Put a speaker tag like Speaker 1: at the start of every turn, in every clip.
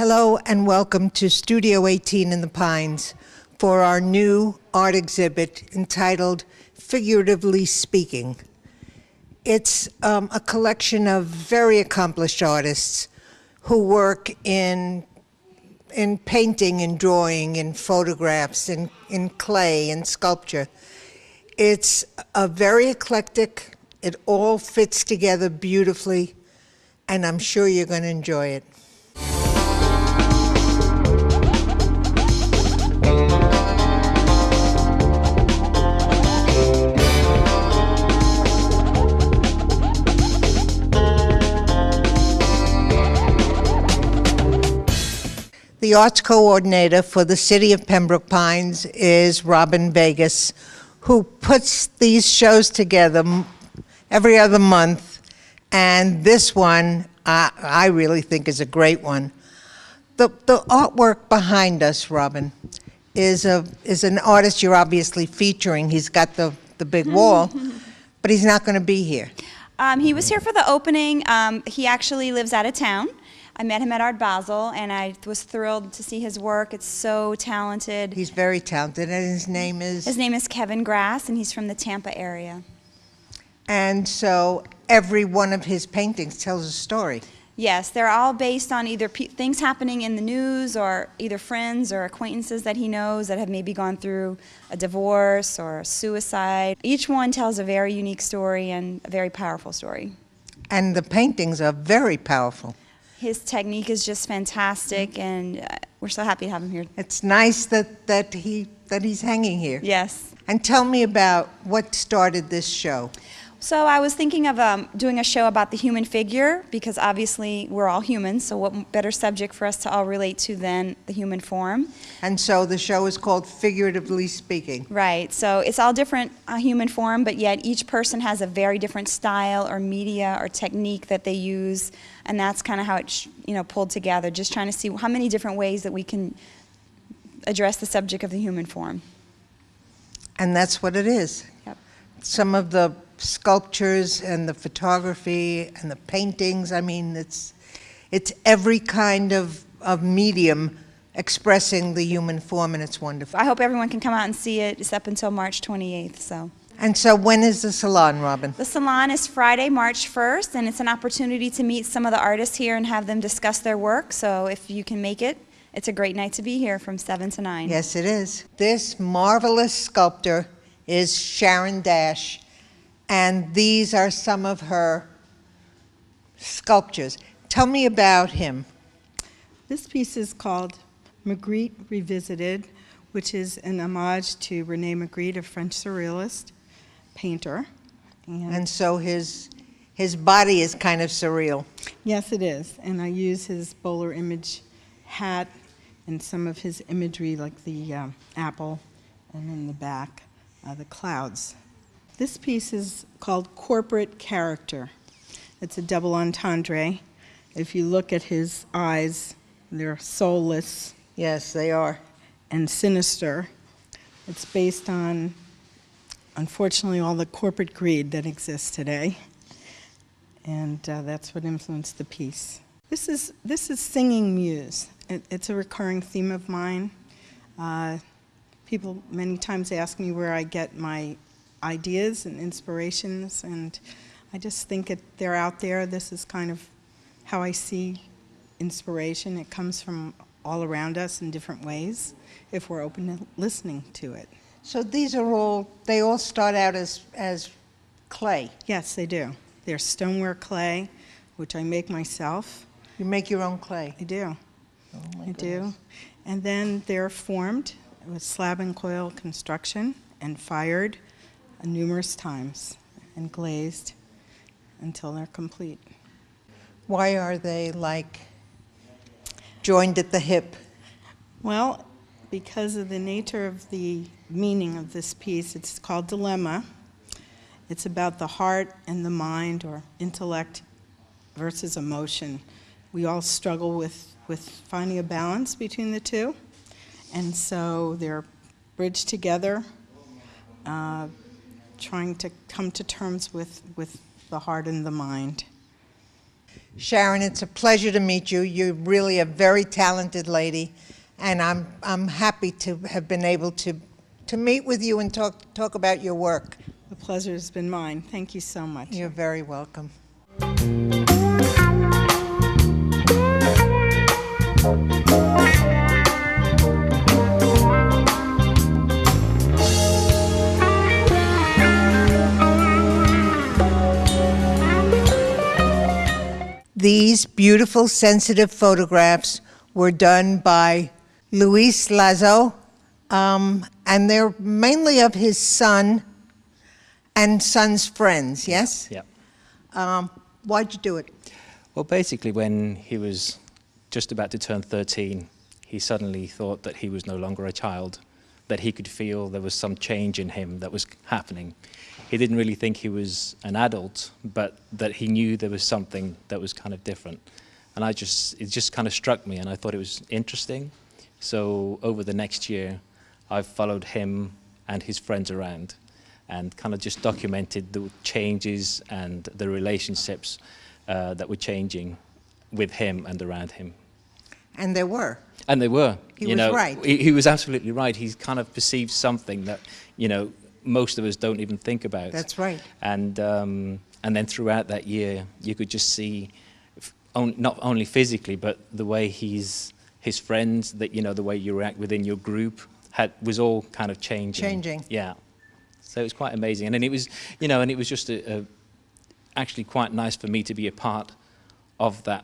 Speaker 1: Hello and welcome to Studio 18 in the Pines for our new art exhibit entitled Figuratively Speaking. It's a collection of very accomplished artists who work in painting and drawing and photographs, in clay and sculpture. It's a very eclectic, it all fits together beautifully, and I'm sure you're going to enjoy it. The arts coordinator for the city of Pembroke Pines is Robin Vegas, who puts these shows together every other month, and this one I really think is a great one. The artwork behind us, Robin, is an artist you're obviously featuring. He's got the big wall, but he's not going to be here.
Speaker 2: He was here for the opening. He actually lives out of town. I met him at Art Basel, and I was thrilled to see his work. It's so talented.
Speaker 1: He's very talented, and his name is?
Speaker 2: His name is Kevin Grass, and he's from the Tampa area.
Speaker 1: And so every one of his paintings tells a story.
Speaker 2: Yes, they're all based on either things happening in the news or either friends or acquaintances that he knows that have maybe gone through a divorce or a suicide. Each one tells a very unique story and a very powerful story. And
Speaker 1: the paintings are very powerful.
Speaker 2: His technique is just fantastic, and we're so happy to have him here.
Speaker 1: It's nice that he's hanging here.
Speaker 2: Yes.
Speaker 1: And tell me about what started this show.
Speaker 2: So I was thinking of doing a show about the human figure, because obviously we're all humans, so what better subject for us to all relate to than the human form.
Speaker 1: And so the show is called Figuratively Speaking.
Speaker 2: Right, so it's all different human form, but yet each person has a very different style or media or technique that they use, and that's kind of how it pulled together, just trying to see how many different ways that we can address the subject of the human form.
Speaker 1: And that's what it is.
Speaker 2: Yep.
Speaker 1: Some of the sculptures and the photography and the paintings, I mean, it's every kind of medium expressing the human form, and it's wonderful.
Speaker 2: I hope everyone can come out and see it. It's up until March 28th. So.
Speaker 1: And so when is the salon, Robin?
Speaker 2: The salon is Friday, March 1st, and it's an opportunity to meet some of the artists here and have them discuss their work. So if you can make it, it's a great night to be here from 7 to 9.
Speaker 1: Yes, it is. This marvelous sculptor is Sharon Dash, and these are some of her sculptures. Tell me about him.
Speaker 3: This piece is called Magritte Revisited, which is an homage to René Magritte, a French surrealist painter.
Speaker 1: And so his body is kind of surreal.
Speaker 3: Yes, it is. And I use his bowler image hat and some of his imagery, like the apple, and in the back, the clouds. This piece is called Corporate Character. It's a double entendre. If you look at his eyes, they're soulless.
Speaker 1: Yes, they are.
Speaker 3: And sinister. It's based on, unfortunately, all the corporate greed that exists today. And that's what influenced the piece. This is Singing Muse. It's a recurring theme of mine. People many times ask me where I get my ideas and inspirations, and I just think they're out there. This is kind of how I see inspiration. It comes from all around us in different ways if we're open to listening to it.
Speaker 1: So these are they all start out as clay?
Speaker 3: Yes, they do. They're stoneware clay, which I make myself.
Speaker 1: You make your own clay?
Speaker 3: I do.
Speaker 1: Oh my
Speaker 3: I
Speaker 1: goodness.
Speaker 3: do. And then they're formed with slab and coil construction and fired numerous times and glazed until they're complete.
Speaker 1: Why are they like joined at the hip?
Speaker 3: Well, because of the nature of the meaning of this piece, it's called Dilemma. It's about the heart and the mind, or intellect versus emotion. We all struggle with finding a balance between the two, and so they're bridged together, trying to come to terms with the heart and the mind.
Speaker 1: Sharon, it's a pleasure to meet you. You're really a very talented lady, and I'm happy to have been able to meet with you and talk about your work.
Speaker 3: The pleasure has been mine. Thank you so much.
Speaker 1: You're very welcome. These beautiful, sensitive photographs were done by Luis Lazo, and they're mainly of his son and son's friends, yes?
Speaker 4: Yeah.
Speaker 1: Why'd you do it?
Speaker 4: Well, basically, when he was just about to turn 13, he suddenly thought that he was no longer a child, that he could feel there was some change in him that was happening. He didn't really think he was an adult, but that he knew there was something that was kind of different. And it just kind of struck me, and I thought it was interesting. So over the next year, I've followed him and his friends around and kind of just documented the changes and the relationships that were changing with him and around him.
Speaker 1: And there were.
Speaker 4: And they were.
Speaker 1: He was right.
Speaker 4: He was absolutely right. He's kind of perceived something that, most of us don't even think about.
Speaker 1: That's right.
Speaker 4: And then throughout that year, you could just see, not only physically, but the way his friends, that the way you react within your group, was all kind of changing.
Speaker 1: Changing.
Speaker 4: Yeah. So it was quite amazing, and then it was, and it was just actually quite nice for me to be a part of that.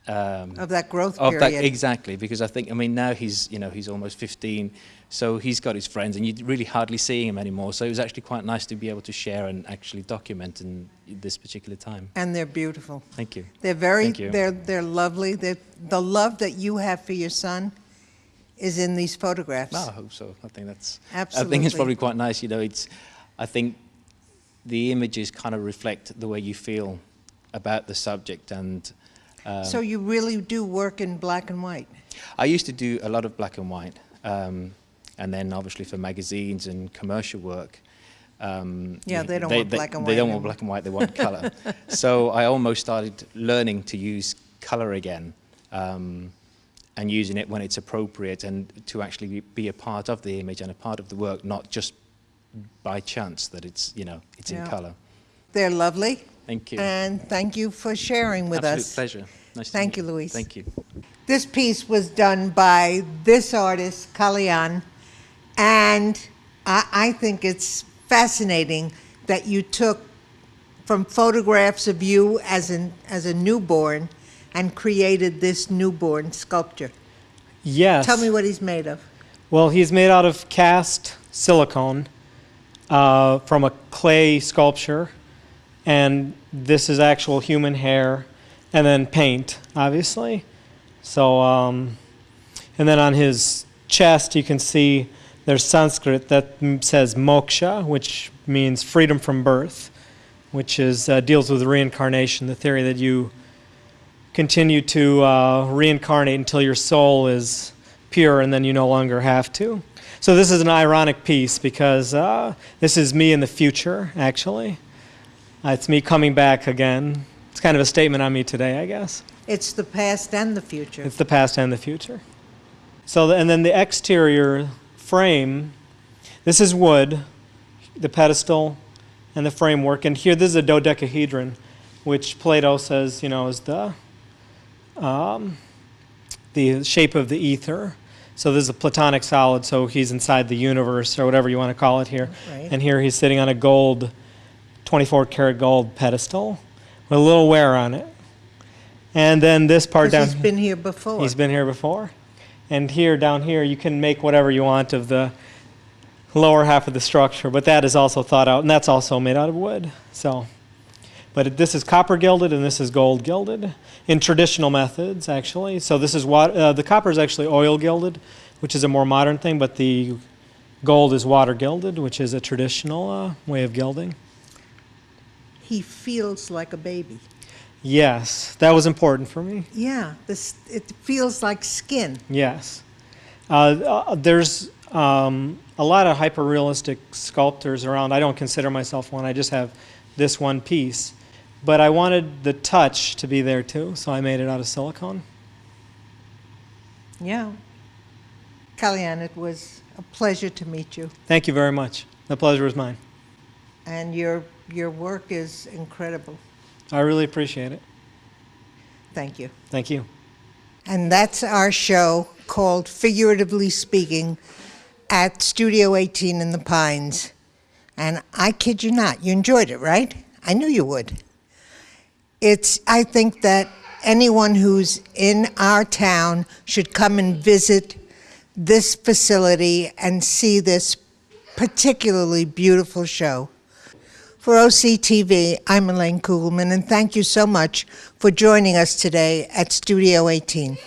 Speaker 1: Of that growth
Speaker 4: of
Speaker 1: period.
Speaker 4: That, exactly, because I think, now he's almost 15, so he's got his friends, and you're really hardly seeing him anymore. So it was actually quite nice to be able to share and actually document in this particular time.
Speaker 1: And they're beautiful.
Speaker 4: Thank you.
Speaker 1: They're very,
Speaker 4: Thank you.
Speaker 1: they're lovely. The love that you have for your son is in these photographs.
Speaker 4: No, I hope so. I think that's.
Speaker 1: Absolutely.
Speaker 4: I think it's probably quite nice. I think the images kind of reflect the way you feel about the subject, and.
Speaker 1: So you really do work in black and white?
Speaker 4: I used to do a lot of black and white, and then obviously for magazines and commercial work.
Speaker 1: Yeah, they don't want black and white.
Speaker 4: They don't want black and white, they want colour. So I almost started learning to use colour again, and using it when it's appropriate, and to actually be a part of the image and a part of the work, not just by chance that it's in colour.
Speaker 1: They're lovely.
Speaker 4: Thank you.
Speaker 1: And thank you for sharing with us.
Speaker 4: Absolute pleasure. Nice to
Speaker 1: Thank
Speaker 4: meet
Speaker 1: you, Luis.
Speaker 4: Thank you.
Speaker 1: This piece was done by this artist, Kalyan, and I think it's fascinating that you took from photographs of you as a newborn and created this newborn sculpture.
Speaker 5: Yes.
Speaker 1: Tell me what he's made of.
Speaker 5: Well, he's made out of cast silicone from a clay sculpture, and this is actual human hair, and then paint, obviously. So, and then on his chest, you can see there's Sanskrit that says moksha, which means freedom from birth, which is deals with reincarnation, the theory that you continue to reincarnate until your soul is pure, and then you no longer have to. So this is an ironic piece because this is me in the future, actually. It's me coming back again. It's kind of a statement on me today, I guess.
Speaker 1: It's the past and the future.
Speaker 5: It's the past and the future. So, and then the exterior frame, this is wood, the pedestal and the framework. And here, this is a dodecahedron, which Plato says, is the shape of the ether. So this is a platonic solid, so he's inside the universe, or whatever you want to call it here.
Speaker 1: Right.
Speaker 5: And here he's sitting on a gold, 24-karat gold pedestal with a little wear on it. And then this part down...
Speaker 1: He's been here before.
Speaker 5: He's been here before. And here, down here, you can make whatever you want of the lower half of the structure, but that is also thought out, and that's also made out of wood. So, but this is copper gilded, and this is gold gilded in traditional methods, actually. So this is the copper is actually oil gilded, which is a more modern thing, but the gold is water gilded, which is a traditional way of gilding.
Speaker 1: He feels like a baby.
Speaker 5: Yes, that was important for me.
Speaker 1: Yeah, it feels like skin.
Speaker 5: Yes. There's a lot of hyper-realistic sculptors around. I don't consider myself one. I just have this one piece. but I wanted the touch to be there too, so I made it out of silicone.
Speaker 1: Yeah. Kellyanne, it was a pleasure to meet you.
Speaker 5: Thank you very much. The pleasure was mine.
Speaker 1: And your work is incredible.
Speaker 5: I really appreciate it.
Speaker 1: Thank you.
Speaker 5: Thank you.
Speaker 1: And that's our show called Figuratively Speaking at Studio 18 in the Pines. And I kid you not, you enjoyed it, right? I knew you would. I think that anyone who's in our town should come and visit this facility and see this particularly beautiful show. For OCTV, I'm Elaine Kugelman, and thank you so much for joining us today at Studio 18.